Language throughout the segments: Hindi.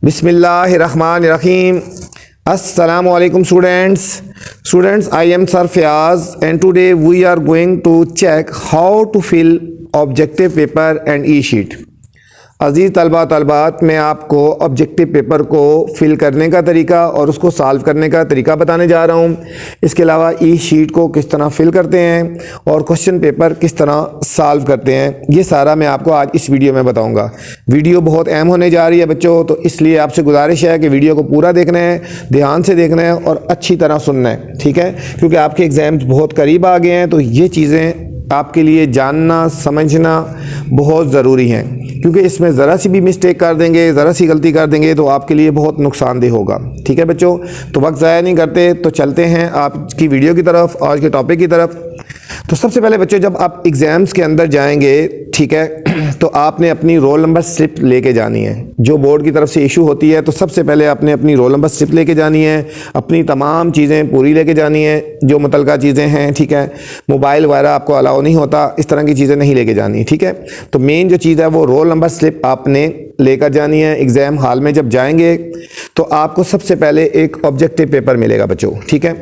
Bismillahirrahmanirrahim. Assalamu alaikum students, I am Sir Fayaz and today we are going to check how to fill objective paper and e-sheet. अज़ीज़ तलबा तलबात, मैं आपको ऑब्जेक्टिव पेपर को फिल करने का तरीका और उसको सॉल्व करने का तरीका बताने जा रहा हूँ। इसके अलावा ई शीट को किस तरह फिल करते हैं और क्वेश्चन पेपर किस तरह सॉल्व करते हैं, ये सारा मैं आपको आज इस वीडियो में बताऊँगा। वीडियो बहुत अहम होने जा रही है बच्चों, तो इसलिए आपसे गुजारिश है कि वीडियो को पूरा देखना है, ध्यान से देखना है और अच्छी तरह सुनना है, ठीक है, क्योंकि आपके एग्ज़ाम्स बहुत करीब आ गए हैं। तो ये चीज़ें आपके लिए जानना समझना बहुत ज़रूरी है, क्योंकि इसमें ज़रा सी भी मिस्टेक कर देंगे, ज़रा सी गलती कर देंगे तो आपके लिए बहुत नुकसानदेह होगा। ठीक है बच्चों, तो वक्त ज़ाया नहीं करते, तो चलते हैं आपकी वीडियो की तरफ, आज के टॉपिक की तरफ। तो सबसे पहले बच्चों, जब आप एग्ज़ाम्स के अंदर जाएंगे, ठीक है, तो आपने अपनी रोल नंबर स्लिप लेके जानी है। जो बोर्ड की तरफ से इशू होती है, तो सबसे पहले आपने अपनी रोल नंबर स्लिप लेके जानी है, अपनी तमाम चीज़ें पूरी लेके जानी है, जो मुतलका चीज़ें हैं, ठीक है। मोबाइल वगैरह आपको अलाउ नहीं होता, इस तरह की चीज़ें नहीं लेके जानी, ठीक है। तो मेन जो चीज़ है वो रोल नंबर स्लिप आपने लेकर जानी है। एग्ज़ाम हॉल में जब जाएंगे तो आपको सबसे पहले एक ऑब्जेक्टिव पेपर मिलेगा बच्चों, ठीक है।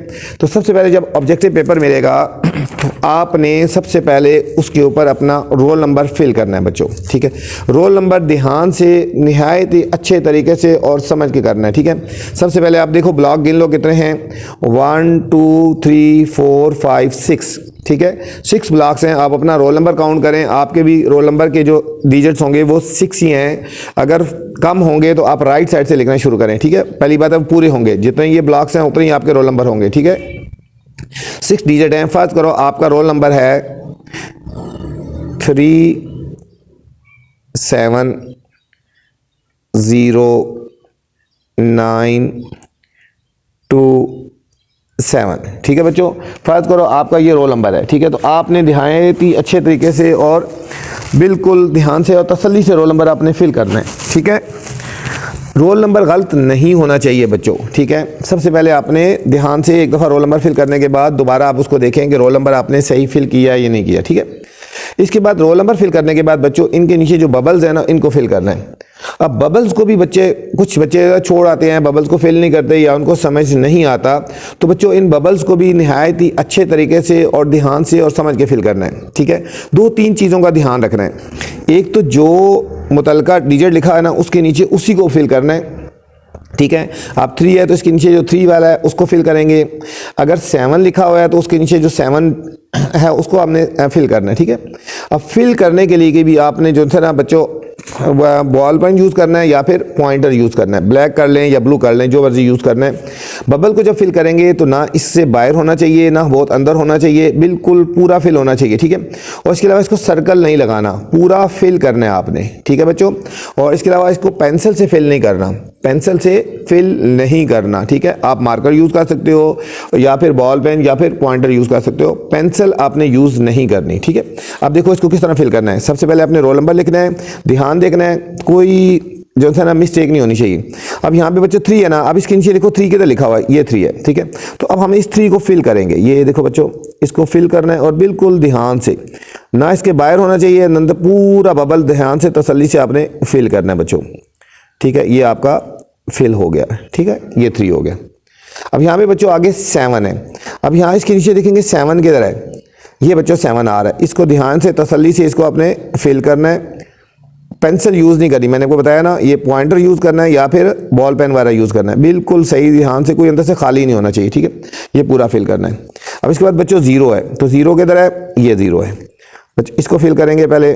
तो सबसे पहले जब ऑब्जेक्टिव पेपर मिलेगा तो आपने सबसे पहले उसके ऊपर अपना रोल नंबर फिल करना है बच्चों, ठीक है। रोल नंबर ध्यान से, निहायत ही अच्छे तरीके से और समझ के करना है, ठीक है। सबसे पहले आप देखो, ब्लॉक गिन लो कितने हैं, 1 2 3 4 5 6, ठीक है। 6 ब्लॉक्स हैं। आप अपना रोल नंबर काउंट करें, आपके भी रोल नंबर के जो डिजिट्स होंगे वो 6 ही हैं। अगर कम होंगे तो आप राइट साइड से लिखना शुरू करें, ठीक है। पहली बात है पूरे होंगे, जितने ये ब्लॉक्स हैं उतने ही आपके रोल नंबर होंगे, ठीक है। 6 डिजिट हैं। फर्ज करो आपका रोल नंबर है 370927, ठीक है बच्चों। फर्ज करो आपका ये रोल नंबर है, ठीक है। तो आपने निहायत ही अच्छे तरीके से और बिल्कुल ध्यान से और तसल्ली से रोल नंबर आपने फिल करना है, ठीक है। रोल नंबर गलत नहीं होना चाहिए बच्चों, ठीक है। सबसे पहले आपने ध्यान से एक दफ़ा रोल नंबर फिल करने के बाद दोबारा आप उसको देखें कि रोल नंबर आपने सही फिल किया या नहीं किया, ठीक है। इसके बाद रोल नंबर फिल करने के बाद बच्चों इनके नीचे जो बबल्स हैं ना, इनको फिल करना है। अब बबल्स को भी कुछ बच्चे छोड़ आते हैं, बबल्स को फिल नहीं करते या उनको समझ नहीं आता, तो बच्चों इन बबल्स को भी निहायत ही अच्छे तरीके से और ध्यान से और समझ के फिल करना है, ठीक है। 2-3 चीज़ों का ध्यान रखना है। एक तो जो मुतलका डिजिट लिखा है ना, उसके नीचे उसी को फिल करना है, ठीक है। आप 3 है तो इसके नीचे जो 3 वाला है उसको फिल करेंगे। अगर 7 लिखा हुआ है तो उसके नीचे जो 7 है उसको आपने फिल करना है, ठीक है। अब फिल करने के लिए भी आपने जो है ना बच्चों, बॉल पेन यूज़ करना है या फिर पॉइंटर यूज़ करना है। ब्लैक कर लें या ब्लू कर लें, जो मर्जी यूज़ करना है। बबल को जब फिल करेंगे तो ना इससे बाहर होना चाहिए ना बहुत अंदर होना चाहिए, बिल्कुल पूरा फिल होना चाहिए, ठीक है। और इसके अलावा इसको सर्कल नहीं लगाना, पूरा फिल करना है आपने, ठीक है बच्चों। और इसके अलावा इसको पेंसिल से फिल नहीं करना, पेंसिल से फिल नहीं करना, ठीक है। आप मार्कर यूज़ कर सकते हो या फिर बॉल पेन या फिर पॉइंटर यूज़ कर सकते हो, पेंसिल आपने यूज़ नहीं करनी, ठीक है। अब देखो इसको किस तरह फिल करना है। सबसे पहले आपने रोल नंबर लिखना है, ध्यान देखना है, कोई जो है ना मिस्टेक नहीं होनी चाहिए। अब यहाँ पे बच्चों 3 है ना, अब इसके नीचे देखो 3 किधर लिखा हुआ है, ये 3 है, ठीक है। तो अब हम इस 3 को फिल करेंगे। ये देखो बच्चों, इसको फिल करना है और बिल्कुल ध्यान से, ना इसके बाहर होना चाहिए ना, पूरा बबल ध्यान से तसल्ली से आपने फिल करना है बच्चों, ठीक है। ये आपका फिल हो गया, ठीक है, ये 3 हो गया। अब यहाँ पे बच्चों आगे 7 है। अब यहाँ इसके नीचे देखेंगे 7 किधर है, ये बच्चों 7 आ रहा है। इसको ध्यान से तसल्ली से इसको आपने फिल करना है। पेंसिल यूज़ नहीं करनी, मैंने आपको बताया ना, ये पॉइंटर यूज़ करना है या फिर बॉल पेन वगैरह यूज़ करना है, बिल्कुल सही ध्यान से, कोई अंदर से खाली नहीं होना चाहिए, ठीक है। ये पूरा फिल करना है। अब इसके बाद बच्चों 0 है, तो 0 किधर है, ये 0 है बच्चों, इसको फिल करेंगे पहले।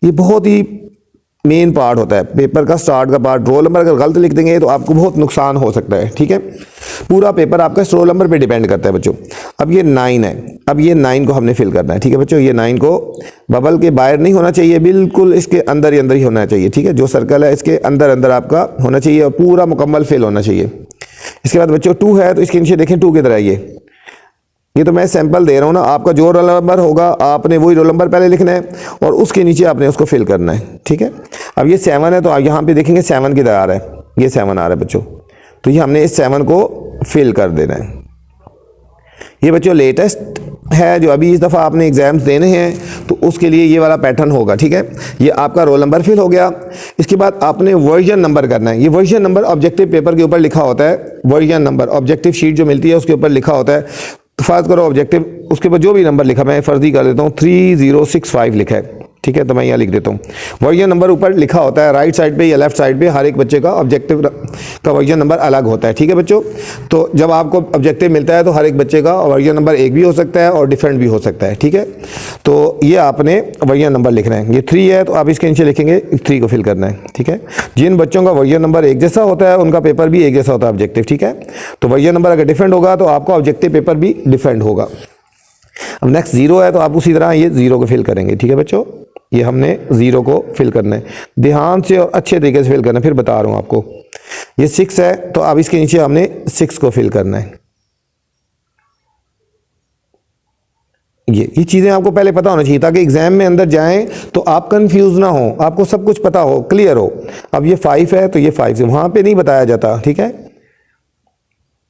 ये बहुत ही मेन पार्ट होता है पेपर का, स्टार्ट का पार्ट। रोल नंबर अगर गलत लिख देंगे तो आपको बहुत नुकसान हो सकता है, ठीक है। पूरा पेपर आपका इस रोल नंबर पे डिपेंड करता है बच्चों। अब ये 9 है, अब ये 9 को हमने फिल करना है, ठीक है बच्चों। ये 9 को बबल के बाहर नहीं होना चाहिए, बिल्कुल इसके अंदर ही होना चाहिए, ठीक है। जो सर्कल है इसके अंदर आपका होना चाहिए और पूरा मुकम्मल फिल होना चाहिए। इसके बाद बच्चों 2 है, तो इसके नीचे देखें 2 किधर है, ये तो मैं सैंपल दे रहा हूँ ना। आपका जो रोल नंबर होगा आपने वही रोल नंबर पहले लिखना है और उसके नीचे आपने उसको फिल करना है, ठीक है। अब ये 7 है, तो आप यहाँ पे देखेंगे 7 किधर आ रहा है, ये 7 आ रहा है बच्चों, तो ये हमने इस 7 को फिल कर देना है। ये बच्चों लेटेस्ट है जो अभी इस दफ़ा आपने एग्ज़ाम्स देने हैं, तो उसके लिए ये वाला पैटर्न होगा, ठीक है। ये आपका रोल नंबर फिल हो गया। इसके बाद आपने वर्जन नंबर करना है। ये वर्जन नंबर ऑब्जेक्टिव पेपर के ऊपर लिखा होता है, वर्जन नंबर ऑब्जेक्टिव शीट जो मिलती है उसके ऊपर लिखा होता है। तो फर्ज करो ऑब्जेक्टिव, उसके ऊपर जो भी नंबर लिखा, मैं फर्जी कर देता हूँ 3065 लिखा है, ठीक है, तो मैं यहाँ लिख देता हूँ। वर्जन नंबर ऊपर लिखा होता है राइट साइड पे या लेफ्ट साइड पे, हर एक बच्चे का ऑब्जेक्टिव का वर्जन नंबर अलग होता है, ठीक है बच्चों। तो जब आपको ऑब्जेक्टिव मिलता है तो हर एक बच्चे का वर्जन नंबर एक भी हो सकता है और डिफरेंट भी हो सकता है, ठीक है। तो ये आपने वर्जन नंबर लिखना है। ये 3 है तो आप इसके नीचे लिखेंगे 3 को फिल करना है, ठीक है। जिन बच्चों का वर्जन नंबर एक जैसा होता है उनका पेपर भी एक जैसा होता है ऑब्जेक्टिव, ठीक है। तो वर्जन नंबर अगर डिफरेंट होगा तो आपका ऑब्जेक्टिव पेपर भी डिफरेंट होगा। अब नेक्स्ट 0 है तो आप उसी तरह ये 0 को फिल करेंगे, ठीक है बच्चों। ये हमने 0 को फिल करना है, ध्यान से और अच्छे तरीके से फिल करना है, फिर बता रहा हूं आपको। ये 6 है तो अब इसके नीचे हमने 6 को फिल करना है। ये चीज़ें आपको पहले पता होना चाहिए ताकि एग्जाम में अंदर जाएं तो आप कंफ्यूज ना हो, आपको सब कुछ पता हो, क्लियर हो। अब ये 5 है तो ये 5 से वहां पे नहीं बताया जाता, ठीक है।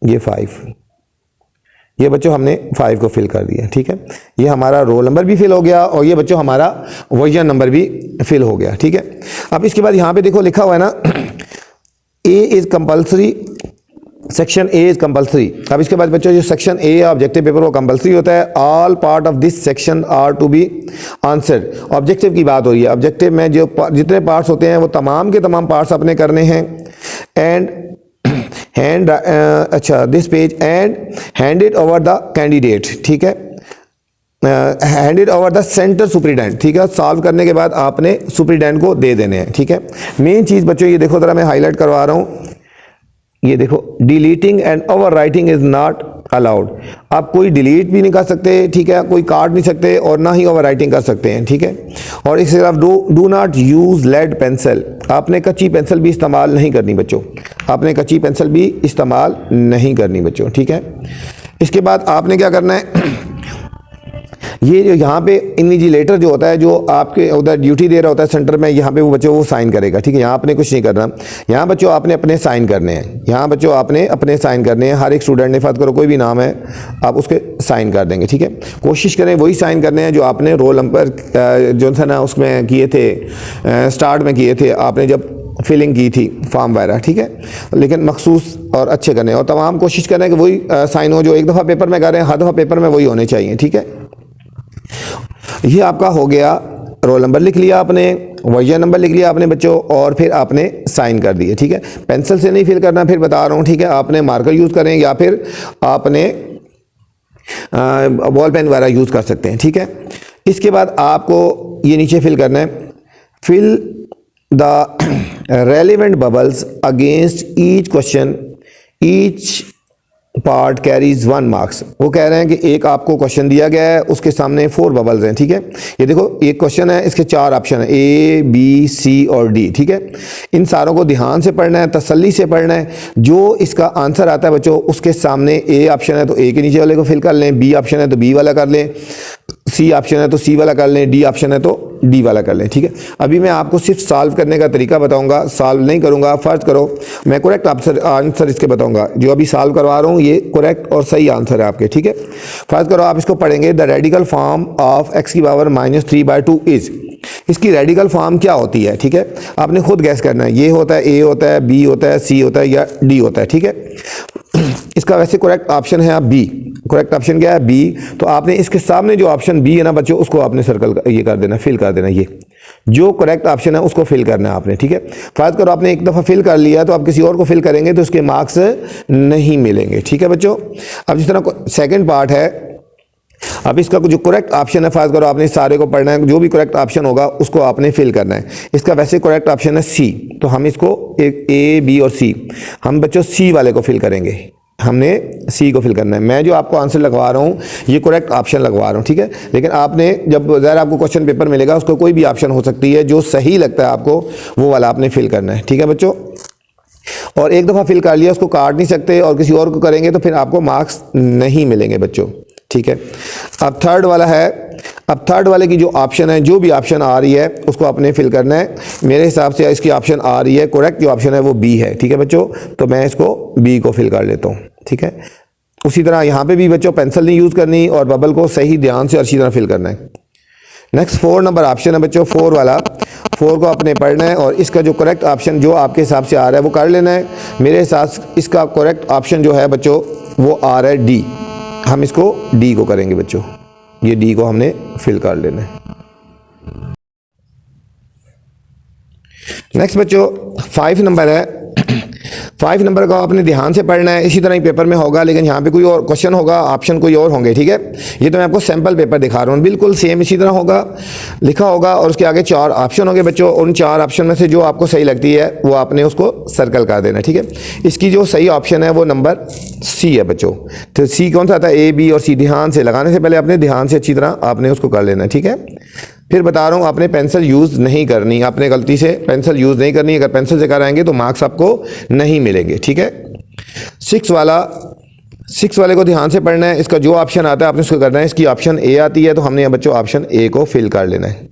ये 5, ये बच्चों हमने 5 को फिल कर दिया, ठीक है। ये हमारा रोल नंबर भी फिल हो गया और ये बच्चों हमारा वर्जन नंबर भी फिल हो गया, ठीक है। अब इसके बाद यहाँ पे देखो लिखा हुआ है ना, A is compulsory, section A is compulsory. अब इसके बाद बच्चों जो सेक्शन ए है ऑब्जेक्टिव पेपर वो कंपल्सरी होता है। All part of this section are to be answered. Objective की बात हो रही है, ऑब्जेक्टिव में जो जितने पार्ट्स होते हैं वो तमाम के तमाम पार्ट्स अपने करने हैं। एंड अच्छा this page and hand it over the candidate, ठीक है, hand it over the centre superintendent, ठीक है। सॉल्व करने के बाद आपने सुपरिटेंडेंट को दे देने हैं, ठीक है। मेन चीज़ बच्चों ये देखो ज़रा, मैं हाईलाइट करवा रहा हूँ, ये देखो, deleting and over writing is not allowed. आप कोई डिलीट भी नहीं कर सकते, ठीक है, कोई काट नहीं सकते और ना ही ओवर राइटिंग कर सकते हैं, ठीक है। और इसके अलावा do not use lead pencil, आपने कच्ची पेंसिल भी इस्तेमाल नहीं करनी बच्चों, आपने कच्ची पेंसिल भी इस्तेमाल नहीं करनी बच्चों, ठीक है। इसके बाद आपने क्या करना है, ये जो यहाँ पे इन्विजिलेटर जो होता है, जो आपके उधर ड्यूटी दे रहा होता है सेंटर में, यहाँ पे वो बच्चों वो साइन करेगा, ठीक है। यहाँ आपने कुछ नहीं करना, यहाँ बच्चों आपने अपने साइन करने हैं, यहाँ बच्चों आपने अपने साइन करने हैं। हर एक स्टूडेंट ने फर्ज करो कोई भी नाम है आप उसके साइन कर देंगे, ठीक है। कोशिश करें वही साइन करने हैं जो आपने रोल नंबर जो था ना उसमें किए थे, स्टार्ट में किए थे आपने जब फिलिंग की थी फॉर्म वगैरह, ठीक है। लेकिन मखसूस और अच्छे करने, और तमाम कोशिश करें कि वही साइन हो जो एक दफ़ा पेपर में कर रहे हैं, हर दफ़ा पेपर में वही होने चाहिए, ठीक है। ये आपका हो गया, रोल नंबर लिख लिया आपने, वर्जन नंबर लिख लिया आपने बच्चों, और फिर आपने साइन कर दिए, ठीक है। पेंसिल से नहीं फिल करना, फिर बता रहा हूँ, ठीक है। आपने मार्कर यूज़ करें या फिर आपने बॉल पेन वगैरह यूज़ कर सकते हैं, ठीक है। इसके बाद आपको ये नीचे फिल करना है, fill the relevant bubbles against each question, each part carries 1 marks. वो कह रहे हैं कि एक आपको क्वेश्चन दिया गया है, उसके सामने 4 बबल्स हैं, ठीक है। ये देखो एक क्वेश्चन है, इसके 4 ऑप्शन है, ए बी सी और डी, ठीक है। इन सारों को ध्यान से पढ़ना है, तसल्ली से पढ़ना है। जो इसका आंसर आता है बच्चों, उसके सामने ए ऑप्शन है तो ए के नीचे वाले को फिल कर लें, बी ऑप्शन है तो बी वाला कर लें, सी ऑप्शन है तो सी वाला कर लें, डी ऑप्शन है तो डी वाला कर लें, ठीक है। अभी मैं आपको सिर्फ सॉल्व करने का तरीका बताऊंगा, सॉल्व नहीं करूंगा। फर्ज करो मैं करेक्ट आंसर इसके बताऊंगा, जो अभी सॉल्व करवा रहा हूँ ये करेक्ट और सही आंसर है आपके, ठीक है। फर्ज करो आप इसको पढ़ेंगे, the radical form of x की पावर -3/2 इज। इसकी रेडिकल फॉर्म क्या होती है, ठीक है, आपने खुद गैस करना है। ये होता है, ए होता है, बी होता है, सी होता है या डी होता है, ठीक है। इसका वैसे करेक्ट ऑप्शन है आप बी, करेक्ट ऑप्शन क्या है बी। तो आपने इसके सामने जो ऑप्शन बी है ना बच्चों, उसको आपने सर्कल ये कर देना, फिल कर देना। ये जो करेक्ट ऑप्शन है उसको फिल करना है आपने, ठीक है। फर्ज करो आपने एक दफ़ा फिल कर लिया तो आप किसी और को फिल करेंगे तो उसके मार्क्स नहीं मिलेंगे, ठीक है बच्चों। अब जिस तरह सेकंड पार्ट है, अब इसका जो करेक्ट ऑप्शन है, फर्ज करो आपने सारे को पढ़ना है, जो भी करेक्ट ऑप्शन होगा उसको आपने फिल करना है। इसका वैसे करेक्ट ऑप्शन है सी, तो हम इसको ए बी और सी, हम बच्चों सी वाले को फिल करेंगे, हमने सी को फिल करना है। मैं जो आपको आंसर लगवा रहा हूँ ये करेक्ट ऑप्शन लगवा रहा हूँ, ठीक है। लेकिन आपने जब ज़रा आपको क्वेश्चन पेपर मिलेगा उसको कोई भी ऑप्शन हो सकती है, जो सही लगता है आपको वो वाला आपने फिल करना है, ठीक है बच्चों। और एक दफ़ा फिल कर लिया उसको काट नहीं सकते, और किसी और को करेंगे तो फिर आपको मार्क्स नहीं मिलेंगे बच्चों, ठीक है। अब थर्ड वाला है, अब थर्ड वाले की जो ऑप्शन है, जो भी ऑप्शन आ रही है उसको आपने फिल करना है। मेरे हिसाब से इसकी ऑप्शन आ रही है, करेक्ट जो ऑप्शन है वो बी है, ठीक है बच्चों। तो मैं इसको बी को फिल कर लेता हूँ, ठीक है। उसी तरह यहाँ पे भी बच्चों पेंसिल नहीं यूज़ करनी और बबल को सही ध्यान से अच्छी तरह फिल करना है। नेक्स्ट 4 नंबर ऑप्शन है बच्चों, 4 वाला। 4 को आपने पढ़ना है और इसका जो करेक्ट ऑप्शन जो आपके हिसाब से आ रहा है वो कर लेना है। मेरे हिसाब से इसका करेक्ट ऑप्शन जो है बच्चों वो आ रहा है डी। हम इसको डी को करेंगे बच्चों, ये डी को हमने फिल कर लेना है। नेक्स्ट बच्चों 5 नंबर है। 5 नंबर का आपने ध्यान से पढ़ना है, इसी तरह ही पेपर में होगा लेकिन यहाँ पे कोई और क्वेश्चन होगा, ऑप्शन कोई और होंगे, ठीक है। ये तो मैं आपको सैंपल पेपर दिखा रहा हूँ, बिल्कुल सेम इसी तरह होगा, लिखा होगा और उसके आगे 4 ऑप्शन होंगे बच्चों। उन 4 ऑप्शन में से जो आपको सही लगती है वो आपने उसको सर्कल कर देना, ठीक है। इसकी जो सही ऑप्शन है वो नंबर सी है बच्चों। तो सी कौन सा था, ए बी और सी। ध्यान से लगाने से पहले आपने ध्यान से अच्छी तरह आपने उसको कर लेना, ठीक है। फिर बता रहा हूँ आपने पेंसिल यूज़ नहीं करनी, आपने गलती से पेंसिल यूज़ नहीं करनी। अगर पेंसिल से कराएंगे तो मार्क्स आपको नहीं मिलेंगे, ठीक है। 6 वाले को ध्यान से पढ़ना है। इसका जो ऑप्शन आता है आपने उसको करना है। इसकी ऑप्शन ए आती है तो हमने यहाँ बच्चों ऑप्शन ए को फिल कर लेना है।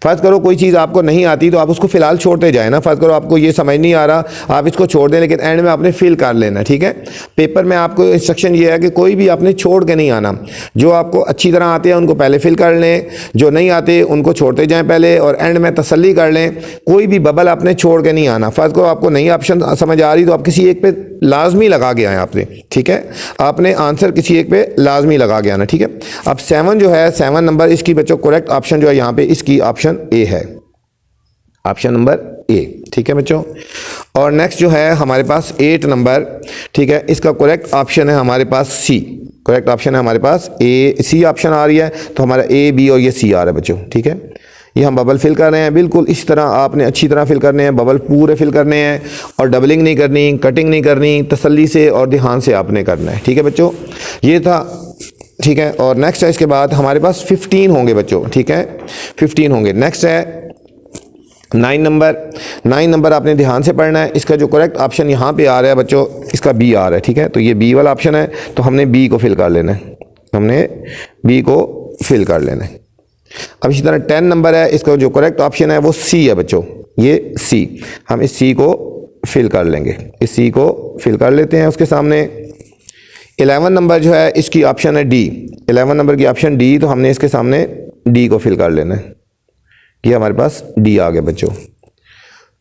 फर्ज करो कोई चीज़ आपको नहीं आती तो आप उसको फिलहाल छोड़ते जाए ना। फर्ज करो आपको ये समझ नहीं आ रहा, आप इसको छोड़ दें, लेकिन एंड में आपने फिल कर लेना, ठीक है। पेपर में आपको इंस्ट्रक्शन ये है कि कोई भी आपने छोड़ के नहीं आना। जो आपको अच्छी तरह आते हैं उनको पहले फिल कर लें, जो नहीं आते उनको छोड़ते जाएं पहले, और एंड में तसल्ली कर लें। कोई भी बबल आपने छोड़ के नहीं आना। फर्ज करो आपको नई ऑप्शन समझ आ रही तो आप किसी एक पे लाजमी लगा के आए आपने, ठीक है। आपने आंसर किसी एक पे लाजमी लगा के आना, ठीक है। अब 7 जो है, 7 नंबर, इसकी बच्चों करेक्ट ऑप्शन जो है यहाँ पे इसकी ऑप्शन ए है, ऑप्शन नंबर ए, ठीक है बच्चों। और नेक्स्ट जो है हमारे पास 8 नंबर, ठीक है। इसका करेक्ट ऑप्शन है हमारे पास सी। करेक्ट ऑप्शन है हमारे पास ए, सी ऑप्शन आ रही है तो हमारा ए बी और ये सी आ रहा है बच्चों, ठीक है। ये हम बबल फिल कर रहे हैं, बिल्कुल इस तरह आपने अच्छी तरह फिल करने हैं, बबल पूरे फिल करने हैं और डबलिंग नहीं करनी, कटिंग नहीं करनी, तसल्ली से और ध्यान से आपने करना है, ठीक है बच्चों। ये था, ठीक है। और नेक्स्ट है इसके बाद हमारे पास 15 होंगे बच्चों, ठीक है, 15 होंगे। नेक्स्ट है 9 नंबर। 9 नंबर आपने ध्यान से पढ़ना है। इसका जो करेक्ट ऑप्शन यहाँ पे आ रहा है बच्चों, इसका बी आ रहा है, ठीक है। तो ये बी वाला ऑप्शन है तो हमने बी को फिल कर लेना है, हमने बी को फिल कर लेना है। अब इसी तरह 10 नंबर है, इसका जो करेक्ट ऑप्शन है वो सी है बच्चों, ये सी। हम इस सी को फिल कर लेंगे, इस सी को फिल कर लेते हैं उसके सामने। 11 नंबर जो है इसकी ऑप्शन है डी। 11 नंबर की ऑप्शन डी, तो हमने इसके सामने डी को फिल कर लेना है। ये हमारे पास डी आ गया बच्चों।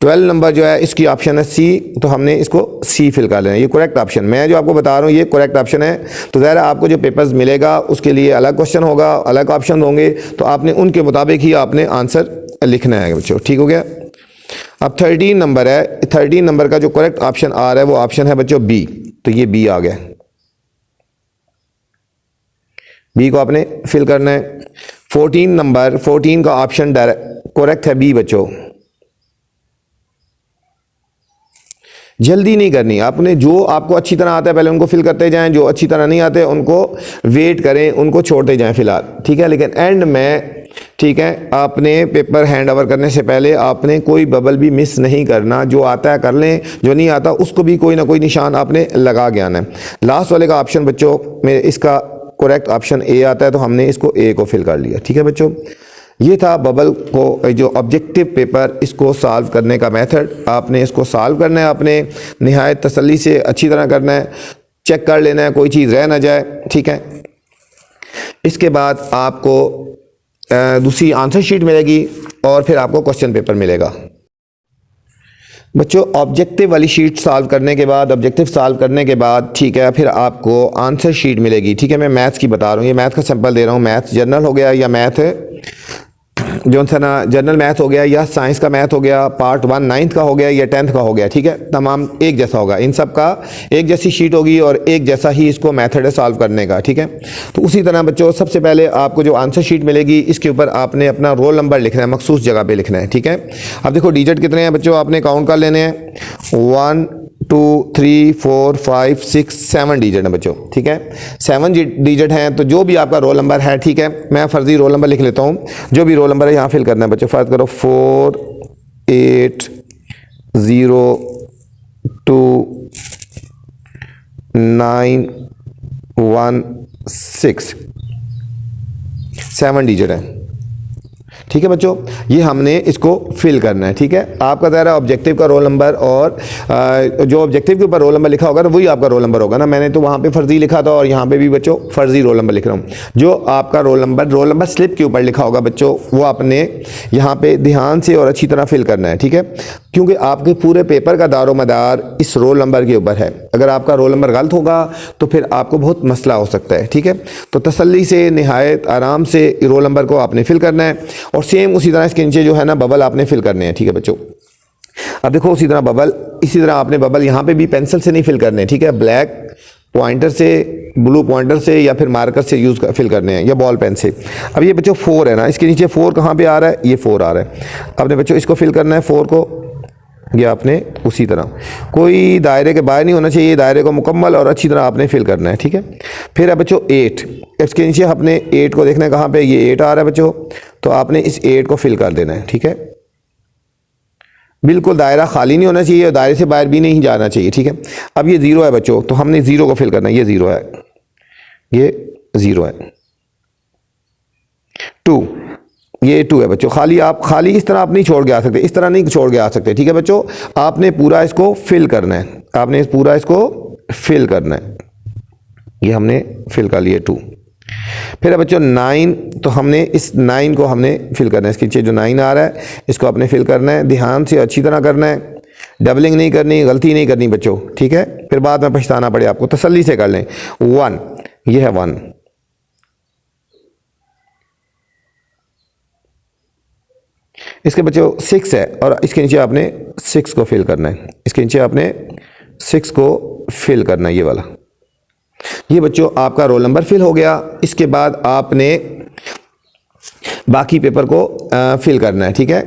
12 नंबर जो है इसकी ऑप्शन है सी, तो हमने इसको सी फिल कर लेना है। ये करेक्ट ऑप्शन, मैं जो आपको बता रहा हूँ ये करेक्ट ऑप्शन है। तो ज़ाहिर है आपको जो पेपर्स मिलेगा उसके लिए अलग क्वेश्चन होगा, अलग ऑप्शन होंगे, तो आपने उनके मुताबिक ही आपने आंसर लिखना है बच्चों, ठीक हो गया। अब 13 नंबर है। 13 नंबर का जो करेक्ट ऑप्शन आ रहा है वो ऑप्शन है बच्चों बी, तो ये बी आ गया। बी को आपने फिल करना है। 14 नंबर, 14 का ऑप्शन करेक्ट है बी बच्चों। जल्दी नहीं करनी आपने, जो आपको अच्छी तरह आता है पहले उनको फिल करते जाएं, जो अच्छी तरह नहीं आते उनको वेट करें, उनको छोड़ते जाएं फिलहाल, ठीक है। लेकिन एंड में, ठीक है, आपने पेपर हैंड ओवर करने से पहले आपने कोई बबल भी मिस नहीं करना। जो आता है कर लें, जो नहीं आता उसको भी कोई ना कोई निशान आपने लगा के आना है। लास्ट वाले का ऑप्शन बच्चों में इसका करेक्ट ऑप्शन ए आता है तो हमने इसको ए को फिल कर लिया, ठीक है बच्चों। ये था बबल को जो ऑब्जेक्टिव पेपर, इसको सॉल्व करने का मेथड। आपने इसको सॉल्व करना है, आपने निहायत तसल्ली से अच्छी तरह करना है, चेक कर लेना है कोई चीज़ रह ना जाए, ठीक है। इसके बाद आपको दूसरी आंसर शीट मिलेगी और फिर आपको क्वेश्चन पेपर मिलेगा बच्चों। ऑब्जेक्टिव वाली शीट सॉल्व करने के बाद, ऑब्जेक्टिव सॉल्व करने के बाद, ठीक है, फिर आपको आंसर शीट मिलेगी, ठीक है। मैं मैथ्स की बता रहा हूँ, ये मैथ का सैंपल दे रहा हूँ। मैथ जनरल हो गया या मैथ जो सा ना जनरल मैथ हो गया या साइंस का मैथ हो गया, पार्ट 1 9th का हो गया या 10th का हो गया, ठीक है। तमाम एक जैसा होगा, इन सब का एक जैसी शीट होगी और एक जैसा ही इसको मेथड है सॉल्व करने का, ठीक है। तो उसी तरह बच्चों सबसे पहले आपको जो आंसर शीट मिलेगी इसके ऊपर आपने अपना रोल नंबर लिखना है, मखसूस जगह पे लिखना है, ठीक है। अब देखो डिजिट कितने हैं बच्चों, आपने काउंट कर लेने हैं। 1 2 3 4 5 6 7 डिजिट है बच्चों, ठीक है। 7 डिजिट हैं, तो जो भी आपका रोल नंबर है, ठीक है, मैं फर्जी रोल नंबर लिख लेता हूँ। जो भी रोल नंबर है यहाँ फिल करना है बच्चों। फर्ज करो 4 8 0 2 9 1 6 7 डिजिट है, ठीक है बच्चों, ये हमने इसको फिल करना है। ठीक है, आपका दायरा ऑब्जेक्टिव का रोल नंबर और जो ऑब्जेक्टिव के ऊपर रोल नंबर लिखा होगा ना वही आपका रोल नंबर होगा ना। मैंने तो वहाँ पे फर्जी लिखा था और यहाँ पे भी बच्चों फर्जी रोल नंबर लिख रहा हूँ। जो आपका रोल नंबर स्लिप के ऊपर लिखा होगा बच्चों, वो आपने यहाँ पे ध्यान से और अच्छी तरह फिल करना है। ठीक है, क्योंकि आपके पूरे पेपर का दारोमदार इस रोल नंबर के ऊपर है। अगर आपका रोल नंबर गलत होगा तो फिर आपको बहुत मसला हो सकता है। ठीक है, तो तसल्ली से निहायत आराम से रोल नंबर को आपने फिल करना है और सेम उसी तरह इसके नीचे जो है ना बबल आपने फिल करने हैं। ठीक है बच्चों, अब देखो इसी तरह आपने बबल यहाँ पे भी पेंसिल से नहीं फिल करने। ठीक है, ब्लैक पॉइंटर से, ब्लू पॉइंटर से या फिर मार्कर से फिल करने हैं या बॉल पेन से। अब ये बच्चों 4 है ना, इसके नीचे 4 कहाँ पे आ रहा है, ये 4 आ रहा है। आपने बच्चों इसको फिल करना है 4 को, ये आपने उसी तरह, कोई दायरे के बाहर नहीं होना चाहिए, दायरे को मुकम्मल और अच्छी तरह आपने फिल करना है। ठीक है, फिर है बच्चों 8, इसके नीचे आपने 8 को देखना है कहाँ पे, ये 8 आ रहा है बच्चों, तो आपने इस 8 को फिल कर देना है। ठीक है, बिल्कुल दायरा खाली नहीं होना चाहिए और दायरे से बाहर भी नहीं जाना चाहिए। ठीक है, अब ये 0 है बच्चों, तो हमने 0 को फिल करना है, ये 0 है, ये 0 है। 2, ये 2 है बच्चों, खाली इस तरह आप नहीं छोड़ के आ सकते, इस तरह नहीं छोड़ के आ सकते। ठीक है बच्चों, आपने पूरा इसको फिल करना है, आपने पूरा इसको फिल करना है। ये हमने फिल कर लिया 2। फिर है बच्चों 9, तो हमने इस 9 को हमने फिल करना है, इसके नीचे जो 9 आ रहा है इसको आपने फिल करना है, ध्यान से अच्छी तरह करना है, डबलिंग नहीं करनी, गलती नहीं करनी बच्चों। ठीक है, फिर बाद में पछताना पड़े आपको, तसल्ली से कर लें। 1, ये है 1, इसके बच्चों 6 है और इसके नीचे आपने 6 को फिल करना है, इसके नीचे आपने 6 को फिल करना है, ये वाला। ये बच्चों आपका रोल नंबर फिल हो गया। इसके बाद आपने बाकी पेपर को फिल करना है। ठीक है,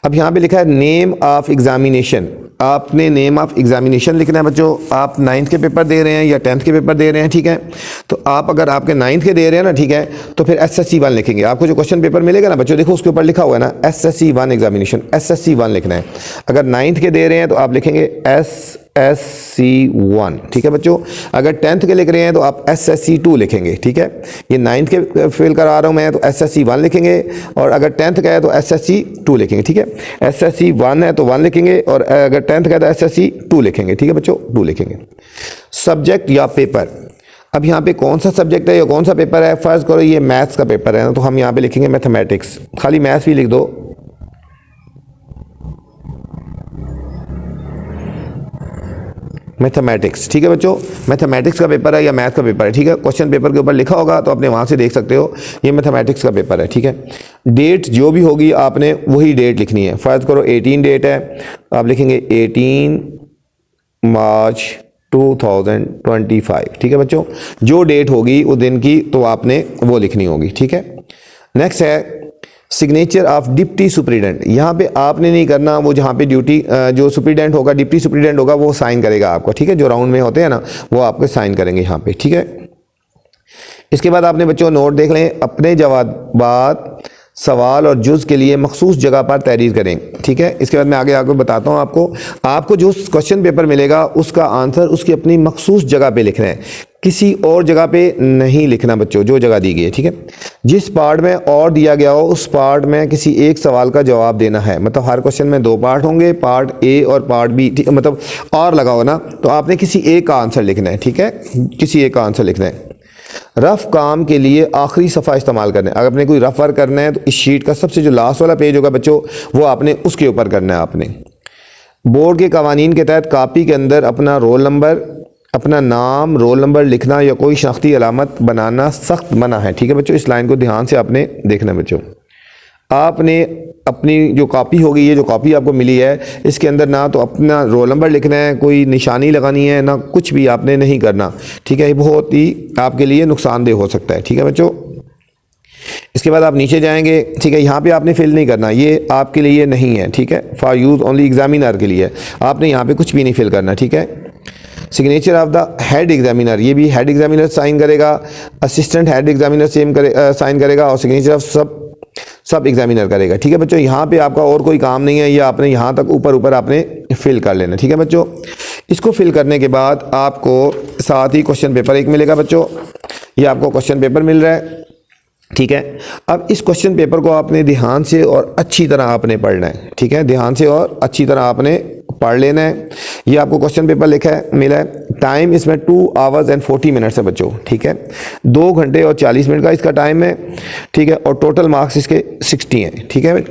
अब यहाँ पे लिखा है नेम ऑफ एग्जामिनेशन, आपने नेम ऑफ एग्जामिनेशन लिखना है बच्चों। आप 9th के पेपर दे रहे हैं या 10th के पेपर दे रहे हैं, ठीक है, तो आप अगर आपके 9th के दे रहे हैं ना, ठीक है, तो फिर SSC 1 लिखेंगे। आपको जो क्वेश्चन पेपर मिलेगा ना बच्चों, देखो उसके ऊपर लिखा हुआ है ना SSC 1 एग्जामिनेशन, SSC 1 लिखना है। अगर 9th के दे रहे हैं तो आप लिखेंगे SSC 1, ठीक है बच्चों। अगर 10th के लिख रहे हैं तो आप SSC 2 लिखेंगे। ठीक है, ये 9th के फिल करा रहा हूँ मैं, तो SSC 1 लिखेंगे, और अगर 10th का है तो SSC 2 लिखेंगे। ठीक है, SSC 1 है तो 1 लिखेंगे, और अगर 10th का है तो SSC 2 लिखेंगे। ठीक है बच्चों, 2 लिखेंगे। सब्जेक्ट या पेपर, अब यहाँ पे कौन सा सब्जेक्ट है या कौन सा पेपर है, फर्ज करो ये मैथ्स का पेपर है ना, तो हम यहाँ पे लिखेंगे मैथमेटिक्स, खाली मैथ्स भी लिख दो। मैथमेटिक्स, ठीक है बच्चों, मैथमेटिक्स का पेपर है या मैथ का पेपर है। ठीक है, क्वेश्चन पेपर के ऊपर लिखा होगा तो आपने वहाँ से देख सकते हो, ये मैथमेटिक्स का पेपर है। ठीक है, डेट जो भी होगी आपने वही डेट लिखनी है। फर्ज करो 18 डेट है, आप लिखेंगे 18 मार्च 2025। ठीक है बच्चों, जो डेट होगी उस दिन की तो आपने वो लिखनी होगी। ठीक है, नेक्स्ट है सिग्नेचर ऑफ डिप्टी सुपरिटेंडेंट। यहाँ पे आपने नहीं करना, वो जहाँ पे ड्यूटी जो सुपरिटेंडेंट होगा, डिप्टी सुपरिटेंडेंट होगा, वो साइन करेगा आपको। ठीक है, जो राउंड में होते हैं ना वो आपको साइन करेंगे यहाँ पे। ठीक है, इसके बाद आपने बच्चों नोट देख लें, अपने जवाबात सवाल और जुज़ के लिए मखसूस जगह पर तहरीर करें। ठीक है, इसके बाद मैं आगे आपको बताता हूँ। आपको जो क्वेश्चन पेपर मिलेगा उसका आंसर उसकी अपनी मखसूस जगह पे लिखना है, किसी और जगह पे नहीं लिखना बच्चों, जो जगह दी गई है। ठीक है, जिस पार्ट में और दिया गया हो उस पार्ट में किसी एक सवाल का जवाब देना है। मतलब हर क्वेश्चन में 2 पार्ट होंगे, पार्ट ए और पार्ट बी। ठीक है, मतलब और लगा हो ना, तो आपने किसी एक का आंसर लिखना है। ठीक है, किसी एक का आंसर लिखना है। रफ काम के लिए आखिरी सफ़ा इस्तेमाल करना है। अगर आपने कोई रफ वर्क करना है तो इस शीट का सबसे जो लास्ट वाला पेज होगा बच्चों, वो आपने उसके ऊपर करना है। आपने बोर्ड के कवानीन के तहत कापी के अंदर अपना रोल नंबर, अपना नाम, रोल नंबर लिखना या कोई शनाख्ती अलामत बनाना सख्त मना है। ठीक है बच्चों, इस लाइन को ध्यान से आपने देखना है बच्चों। आपने अपनी जो कॉपी होगी, ये जो कॉपी आपको मिली है, इसके अंदर ना तो अपना रोल नंबर लिखना है, कोई निशानी लगानी है, ना कुछ भी आपने नहीं करना। ठीक है, ये बहुत ही आपके लिए नुकसानदेह हो सकता है। ठीक है बच्चों, इसके बाद आप नीचे जाएंगे। ठीक है, यहाँ पे आपने फिल नहीं करना, ये आपके लिए नहीं है। ठीक है, फॉर यूज़ ओनली एग्जामिनर के लिए, आपने यहाँ पे कुछ भी नहीं फिल करना। ठीक है, signature of the head examiner, ये भी हेड एग्जामिनर साइन करेगा, असिस्टेंट हेड एग्जामिनर साइन करेगा, और सिग्नेचर ऑफ सब एग्जामिनर करेगा। ठीक है बच्चों, यहाँ पे आपका और कोई काम नहीं है, ये आपने यहाँ तक ऊपर आपने फिल कर लेना। ठीक है बच्चों, इसको फिल करने के बाद आपको साथ ही क्वेश्चन पेपर एक मिलेगा बच्चों। ये आपको क्वेश्चन पेपर मिल रहा है, ठीक है। अब इस क्वेश्चन पेपर को आपने ध्यान से और अच्छी तरह आपने पढ़ना है, ठीक है, ध्यान से और अच्छी तरह आपने पढ़ लेना है। ये आपको क्वेश्चन पेपर लिखा है, मिला है, टाइम इसमें 2 hours and 40 minutes है बच्चों, ठीक है, 2 घंटे और 40 मिनट का इसका टाइम है, ठीक है, और टोटल मार्क्स इसके 60 हैं, ठीक है।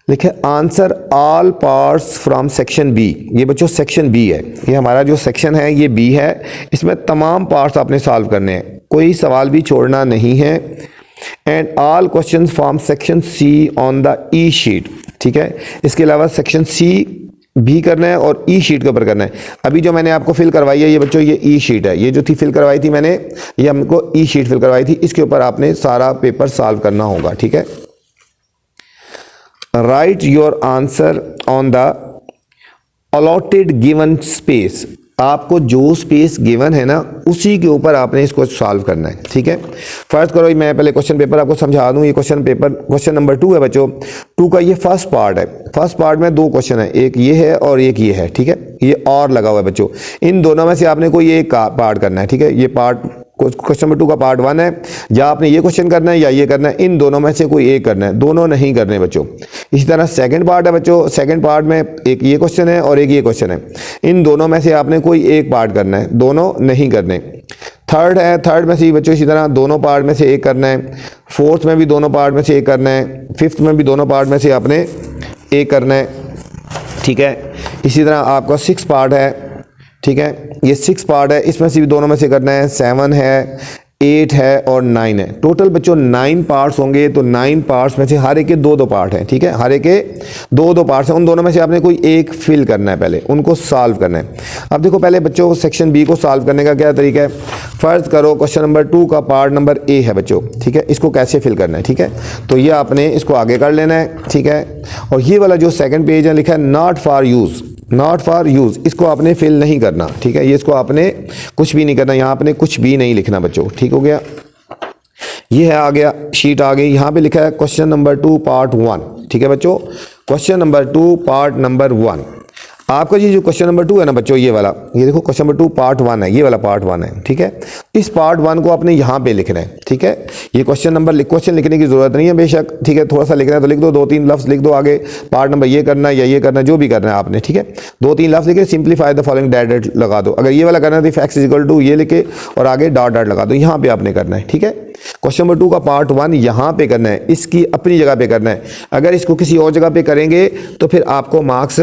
लिखे answer all parts from section B. ये बच्चों सेक्शन बी है, ये हमारा जो सेक्शन है ये बी है, इसमें तमाम पार्ट्स आपने सॉल्व करने हैं, कोई सवाल भी छोड़ना नहीं है। And all question from section C on the E sheet, ठीक है। इसके अलावा सेक्शन सी भी करना है और ई शीट के ऊपर करना है। अभी जो मैंने आपको फिल करवाई है ये बच्चों ये ई शीट है, ये जो थी फिल करवाई थी मैंने, ये हमको ई शीट फिल करवाई थी, इसके ऊपर आपने सारा पेपर सॉल्व करना होगा, ठीक है। Right your answer on the allotted given space. आपको जो स्पेस गिवन है ना उसी के ऊपर आपने इसको सॉल्व करना है, ठीक है। फर्स्ट करो, मैं पहले क्वेश्चन पेपर आपको समझा दूं। ये क्वेश्चन पेपर क्वेश्चन नंबर 2 है बच्चों, 2 का ये फर्स्ट पार्ट है। फर्स्ट पार्ट में 2 क्वेश्चन है, एक ये है और एक ये है, ठीक है। ये और लगा हुआ है बच्चों, इन दोनों में से आपने कोई एक पार्ट करना है, ठीक है। ये पार्ट क्वेश्चन नंबर 2 का पार्ट 1 है, या आपने ये क्वेश्चन करना है या ये करना है, इन दोनों में से कोई एक करना है, दोनों नहीं करने बच्चों। इसी तरह सेकंड पार्ट है बच्चों, सेकंड पार्ट में एक ये क्वेश्चन है और एक ये क्वेश्चन है, इन दोनों में से आपने कोई एक पार्ट करना है, दोनों नहीं करने। थर्ड है, थर्ड में से बच्चों इसी तरह दोनों पार्ट में से एक करना है। फोर्थ में भी दोनों पार्ट में से एक करना है। फिफ्थ में भी दोनों पार्ट में से आपने एक करना है, ठीक है। इसी तरह आपका 6 पार्ट है, ठीक है, ये 6 पार्ट है, इसमें से भी दोनों में से करना है। 7 है, 8 है और 9 है। टोटल बच्चों 9 पार्ट्स होंगे, तो 9 पार्ट्स में से हर एक के 2-2 पार्ट हैं, ठीक है, हर एक के 2-2 पार्ट्स हैं। उन दोनों में से आपने कोई एक फिल करना है, पहले उनको सॉल्व करना है। अब देखो पहले बच्चों सेक्शन बी को सॉल्व करने का क्या तरीका है। फर्ज करो क्वेश्चन नंबर 2 का पार्ट नंबर ए है बच्चों, ठीक है, इसको कैसे फिल करना है, ठीक है। तो ये आपने इसको आगे कर लेना है, ठीक है। और ये वाला जो सेकंड पेज है लिखा है not for use, not for use, इसको आपने फिल नहीं करना, ठीक है। ये इसको आपने कुछ भी नहीं करना, यहाँ आपने कुछ भी नहीं लिखना बच्चों, ठीक हो गया। ये है आ गया, शीट आ गई, यहाँ पे लिखा है क्वेश्चन नंबर 2 पार्ट 1, ठीक है बच्चों। क्वेश्चन नंबर 2 पार्ट नंबर 1, आपका ये जो क्वेश्चन नंबर 2 है ना बच्चों, ये वाला, ये देखो क्वेश्चन नंबर 2 पार्ट 1 है, ये वाला पार्ट 1 है, ठीक है। इस पार्ट 1 को आपने यहाँ पे लिखना है, ठीक है। ये क्वेश्चन लिखने की जरूरत नहीं है बेशक, ठीक है, थोड़ा सा लिखना है तो लिख दो, 2-3 लफ्ज लिख दो आगे, पार्ट नंबर ये करना है या ये करना है, जो भी करना है आपने, ठीक है। 2-3 लफ्ज लिखे, सिंप्लीफाई द फॉलोइंग डैट लगा दो। अगर ये वाला करना है तो x इक्वल टू ये लिखे और आगे डॉट डॉट लगा दो, यहाँ पे आपने करना है, ठीक है। क्वेश्चन नंबर 2 का पार्ट 1 यहाँ पे करना है, इसकी अपनी जगह पे करना है। अगर इसको किसी और जगह पे करेंगे तो फिर आपको मार्क्स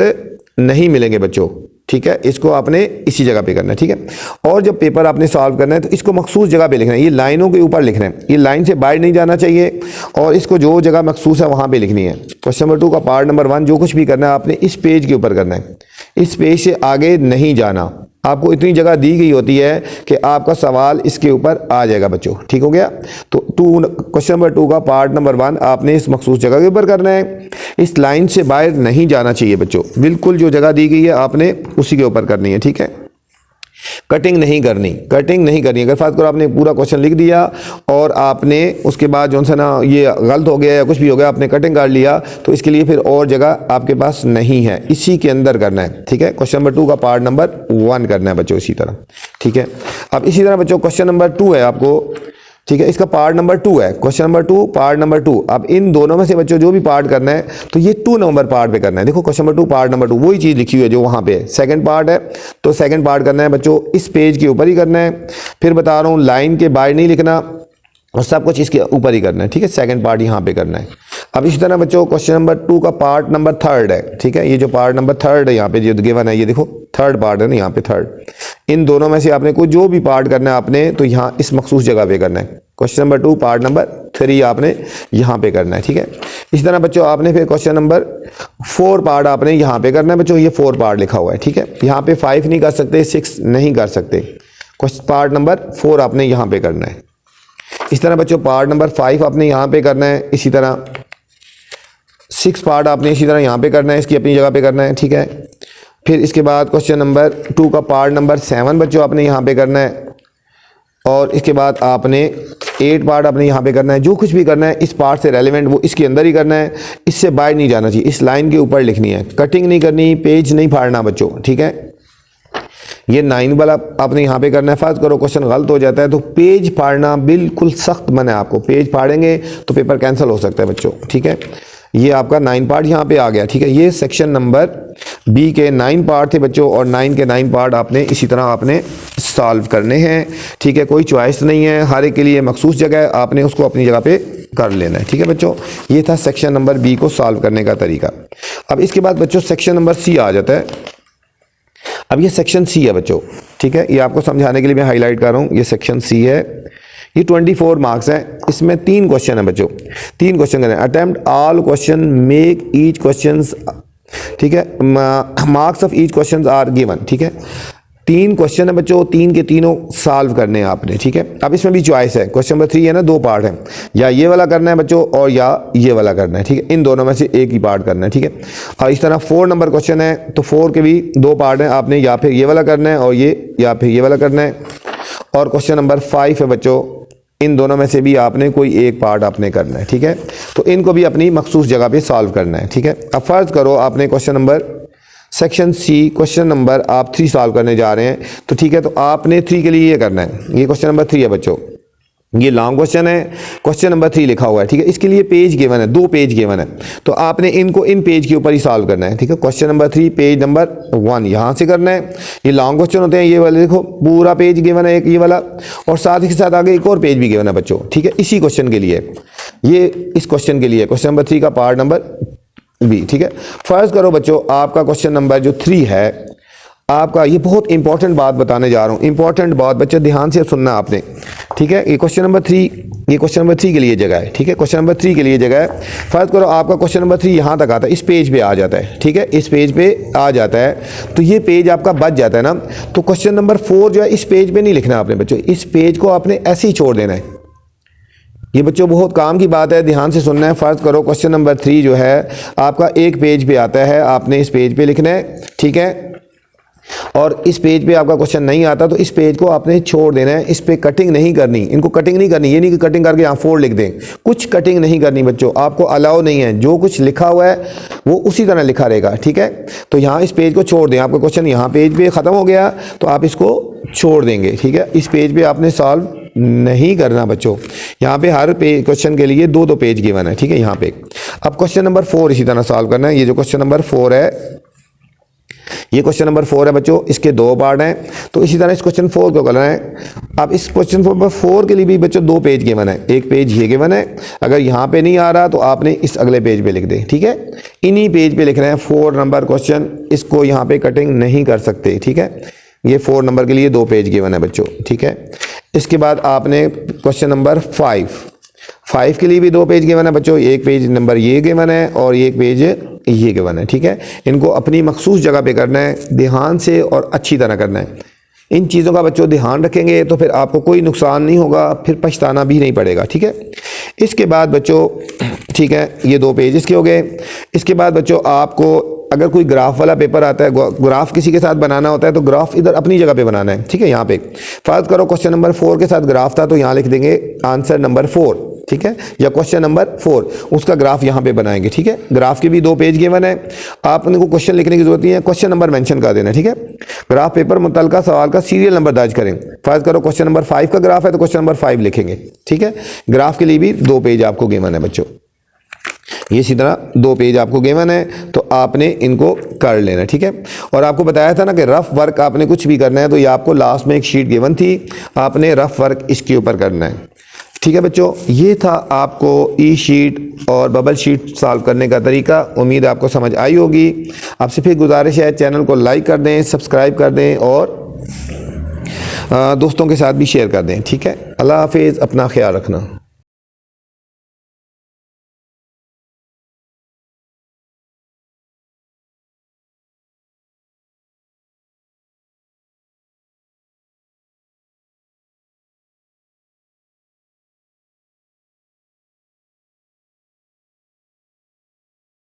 नहीं मिलेंगे बच्चों, ठीक है। इसको आपने इसी जगह पे करना है, ठीक है। और जब पेपर आपने सॉल्व करना है तो इसको मखसूस जगह पे लिखना है, ये लाइनों के ऊपर लिखना है, ये लाइन से बाहर नहीं जाना चाहिए और इसको जो जगह मखसूस है वहाँ पे लिखनी है। क्वेश्चन नंबर 2 का पार्ट नंबर 1 जो कुछ भी करना है आपने इस पेज के ऊपर करना है, इस पेज से आगे नहीं जाना। आपको इतनी जगह दी गई होती है कि आपका सवाल इसके ऊपर आ जाएगा बच्चों, ठीक हो गया। तो क्वेश्चन नंबर 2 का पार्ट नंबर 1 आपने इस मखसूस जगह के ऊपर करना है, इस लाइन से बाहर नहीं जाना चाहिए बच्चों, बिल्कुल जो जगह दी गई है आपने उसी के ऊपर करनी है, ठीक है। कटिंग नहीं करनी, कटिंग नहीं करनी। अगर फर्ज करो आपने पूरा क्वेश्चन लिख दिया और आपने उसके बाद जो सा ना ये गलत हो गया या कुछ भी हो गया, आपने कटिंग कर लिया, तो इसके लिए फिर और जगह आपके पास नहीं है, इसी के अंदर करना है, ठीक है। क्वेश्चन नंबर 2 का पार्ट नंबर 1 करना है बच्चों, इसी तरह, ठीक है। अब इसी तरह बच्चों क्वेश्चन नंबर 2 है आपको, ठीक है, इसका पार्ट नंबर 2 है, क्वेश्चन नंबर 2 पार्ट नंबर 2। अब इन दोनों में से बच्चों जो भी पार्ट करना है तो ये 2 नंबर पार्ट पे करना है। देखो क्वेश्चन नंबर 2 पार्ट नंबर 2 वही चीज़ लिखी हुई है जो वहाँ पे है। सेकंड पार्ट है तो सेकंड पार्ट करना है बच्चों, इस पेज के ऊपर ही करना है। फिर बता रहा हूँ लाइन के बाहर नहीं लिखना और सब कुछ इसके ऊपर ही करना है, ठीक है। सेकंड पार्ट यहाँ पे करना है। अब इसी तरह बच्चों क्वेश्चन नंबर 2 का पार्ट नंबर 3 है, ठीक है। ये जो पार्ट नंबर 3 है यहाँ पे जो गिवन है, ये देखो थर्ड पार्ट है ना यहाँ पे, थर्ड। इन दोनों में से आपने कोई जो भी पार्ट करना है आपने तो यहाँ इस मखसूस जगह पे करना है। क्वेश्चन नंबर 2 पार्ट नंबर 3 आपने यहाँ पे करना है, ठीक है। इसी तरह बच्चों आपने फिर क्वेश्चन नंबर 4 पार्ट आपने यहाँ पे करना है बच्चों, ये 4 पार्ट लिखा हुआ है, ठीक है। यहाँ पे 5 नहीं कर सकते, 6 नहीं कर सकते। क्वेश्चन पार्ट नंबर 4 आपने यहाँ पे करना है। इस तरह बच्चों पार्ट नंबर 5 आपने यहाँ पे करना है, इसी तरह 6 पार्ट आपने इसी तरह यहाँ पे करना है, इसकी अपनी जगह पे करना है, ठीक है। फिर इसके बाद क्वेश्चन नंबर 2 का पार्ट नंबर 7 बच्चों आपने यहाँ पे करना है और इसके बाद आपने 8 पार्ट आपने यहाँ पे करना है। जो कुछ भी करना है इस पार्ट से रेलिवेंट वो इसके अंदर ही करना है, इससे बाहर नहीं जाना चाहिए, इस लाइन के ऊपर लिखनी है, कटिंग नहीं करनी, पेज नहीं फाड़ना बच्चों, ठीक है। ये 9 वाला आपने यहाँ पे करना है। फर्ज करो क्वेश्चन गलत हो जाता है तो पेज फाड़ना बिल्कुल सख्त मना है आपको, पेज फाड़ेंगे तो पेपर कैंसिल हो सकता है बच्चों, ठीक है। ये आपका 9 पार्ट यहाँ पे आ गया, ठीक है। ये सेक्शन नंबर बी के 9 पार्ट थे बच्चों, और 9 के 9 पार्ट आपने इसी तरह आपने सॉल्व करने हैं, ठीक है। कोई चॉइस नहीं है, हर एक के लिए मखसूस जगह है, आपने उसको अपनी जगह पे कर लेना है, ठीक है बच्चों। ये था सेक्शन नंबर बी को सॉल्व करने का तरीका। अब इसके बाद बच्चों सेक्शन नंबर सी आ जाता है। अब ये सेक्शन सी है बच्चों, ठीक है। ये आपको समझाने के लिए मैं हाईलाइट कर रहा हूँ, ये सेक्शन सी है। ये 24 मार्क्स हैं, इसमें 3 क्वेश्चन है बच्चों, 3 क्वेश्चन करें। Attempt all question, make each question, ठीक है। Marks of each question are given, ठीक है। 3 क्वेश्चन है बच्चों, 3 के तीनों सॉल्व करने हैं आपने, ठीक है। अब इसमें भी चॉइस है, क्वेश्चन नंबर 3 है ना, 2 पार्ट है, या ये वाला करना है बच्चों और या ये वाला करना है, ठीक है। इन दोनों में से एक ही पार्ट करना है, ठीक है। और इस तरह 4 नंबर क्वेश्चन है तो 4 के भी 2 पार्ट हैं, आपने या फिर ये वाला करना है और ये या फिर ये वाला करना है। और क्वेश्चन नंबर 5 है बच्चों, इन दोनों में से भी आपने कोई एक पार्ट आपने करना है, ठीक है। तो इनको भी अपनी मखसूस जगह पे सॉल्व करना है, ठीक है। अब फर्ज करो आपने question number section C question number आप 3 सॉल्व करने जा रहे हैं, तो ठीक है। तो आपने 3 के लिए ये करना है, ये क्वेश्चन नंबर 3 है बच्चों, ये लॉन्ग क्वेश्चन है, क्वेश्चन नंबर 3 लिखा हुआ है, ठीक है। इसके लिए पेज गिवन है, 2 पेज गिवन है, तो आपने इनको इन पेज के ऊपर ही सॉल्व करना है, ठीक है। क्वेश्चन नंबर 3 पेज नंबर 1 यहाँ से करना है। ये लॉन्ग क्वेश्चन होते हैं, ये वाले देखो पूरा पेज गिवन है एक ये वाला, और साथ ही साथ आगे एक और पेज भी गिवन है बच्चों, ठीक है। इसी क्वेश्चन के लिए, ये इस क्वेश्चन के लिए क्वेश्चन नंबर 3 का पार्ट नंबर बी, ठीक है। फर्ज करो बच्चों आपका क्वेश्चन नंबर जो 3 है आपका, ये बहुत इंपॉर्टेंट बात बताने जा रहा हूँ, इंपॉर्टेंट बात बच्चे ध्यान से सुनना आपने, ठीक है। ये क्वेश्चन नंबर 3, ये क्वेश्चन नंबर 3 के लिए जगह है, ठीक है। क्वेश्चन नंबर 3 के लिए जगह है। फर्ज करो आपका क्वेश्चन नंबर 3 यहाँ तक आता है, इस पेज पे आ जाता है, ठीक है। इस पेज पे आ जाता है तो ये पेज आपका बच जाता है ना, तो क्वेश्चन नंबर 4 जो है इस पेज पे नहीं लिखना आपने बच्चों, इस पेज को आपने ऐसे ही छोड़ देना है। ये बच्चों बहुत काम की बात है, ध्यान से सुनना है। फर्ज करो क्वेश्चन नंबर 3 जो है आपका एक पेज पे आता है, आपने इस पेज पे लिखना है, ठीक है। और इस पेज पे आपका क्वेश्चन नहीं आता तो इस पेज को आपने छोड़ देना है, इस पे कटिंग नहीं करनी, इनको कटिंग नहीं करनी। ये नहीं कि कटिंग करके यहाँ 4 लिख दें, कुछ कटिंग नहीं करनी बच्चों, आपको अलाउ नहीं है। जो कुछ लिखा हुआ है वो उसी तरह लिखा रहेगा, ठीक है। तो यहाँ इस पेज को छोड़ दें, आपका क्वेश्चन यहाँ पेज पे ख़त्म हो गया तो आप इसको छोड़ देंगे, ठीक है। इस पेज पे आपने सॉल्व नहीं करना बच्चों, यहाँ पे हर क्वेश्चन के लिए 2-2 पेज गिवन है, ठीक है। यहाँ पे अब क्वेश्चन नंबर 4 इसी तरह सॉल्व करना है। ये जो क्वेश्चन नंबर 4 है, ये क्वेश्चन नंबर 4 है बच्चों, इसके 2 पार्ट हैं, तो इसी तरह इस क्वेश्चन 4 को करना है। अब इस क्वेश्चन नंबर 4 के लिए भी बच्चों 2 पेज गिवन है, एक पेज ये गिवन है, अगर यहाँ पे नहीं आ रहा तो आपने इस अगले पेज पे लिख दें, ठीक है। इन्हीं पेज पे लिखना है 4 नंबर क्वेश्चन, इसको यहाँ पे कटिंग नहीं कर सकते, ठीक है। ये 4 नंबर के लिए 2 पेज गिवन है बच्चों, ठीक है। इसके बाद आपने क्वेश्चन नंबर 5 के लिए भी 2 पेज गिवन है बच्चों, एक पेज नंबर ये गिवन है और एक पेज ये गिवन है, ठीक है। इनको अपनी मखसूस जगह पे करना है, ध्यान से और अच्छी तरह करना है। इन चीज़ों का बच्चों ध्यान रखेंगे तो फिर आपको कोई नुकसान नहीं होगा, फिर पछताना भी नहीं पड़ेगा, ठीक है। इसके बाद बच्चों, ठीक है, ये 2 पेज इसके हो गए। इसके बाद बच्चों आपको अगर कोई ग्राफ वाला पेपर आता है, ग्राफ किसी के साथ बनाना होता है तो ग्राफ इधर अपनी जगह पे बनाना है, ठीक है। यहाँ पे फर्ज करो क्वेश्चन नंबर 4 के साथ ग्राफ था तो यहाँ लिख देंगे आंसर नंबर 4, ठीक है, या क्वेश्चन नंबर 4, उसका ग्राफ यहाँ पे बनाएंगे, ठीक है। ग्राफ के भी 2 पेज गिवन है, आपने को क्वेश्चन लिखने की जरूरत नहीं है, क्वेश्चन नंबर मेंशन कर देना, ठीक है। ग्राफ पेपर मुतलका सवाल का सीरियल नंबर दर्ज करें। फर्ज करो क्वेश्चन नंबर 5 का ग्राफ है तो क्वेश्चन नंबर 5 लिखेंगे, ठीक है। ग्राफ के लिए भी 2 पेज आपको गिवन है बच्चों, ये इसी तरह 2 पेज आपको गिवन है तो आपने इनको कर लेना, ठीक है। और आपको बताया था ना कि रफ वर्क आपने कुछ भी करना है तो ये आपको लास्ट में एक शीट गिवन थी, आपने रफ वर्क इसके ऊपर करना है, ठीक है बच्चों। ये था आपको ई शीट और बबल शीट सॉल्व करने का तरीका। उम्मीद है आपको समझ आई होगी। आपसे फिर गुजारिश है चैनल को लाइक कर दें, सब्सक्राइब कर दें और दोस्तों के साथ भी शेयर कर दें, ठीक है। अल्लाह हाफिज़, अपना ख्याल रखना।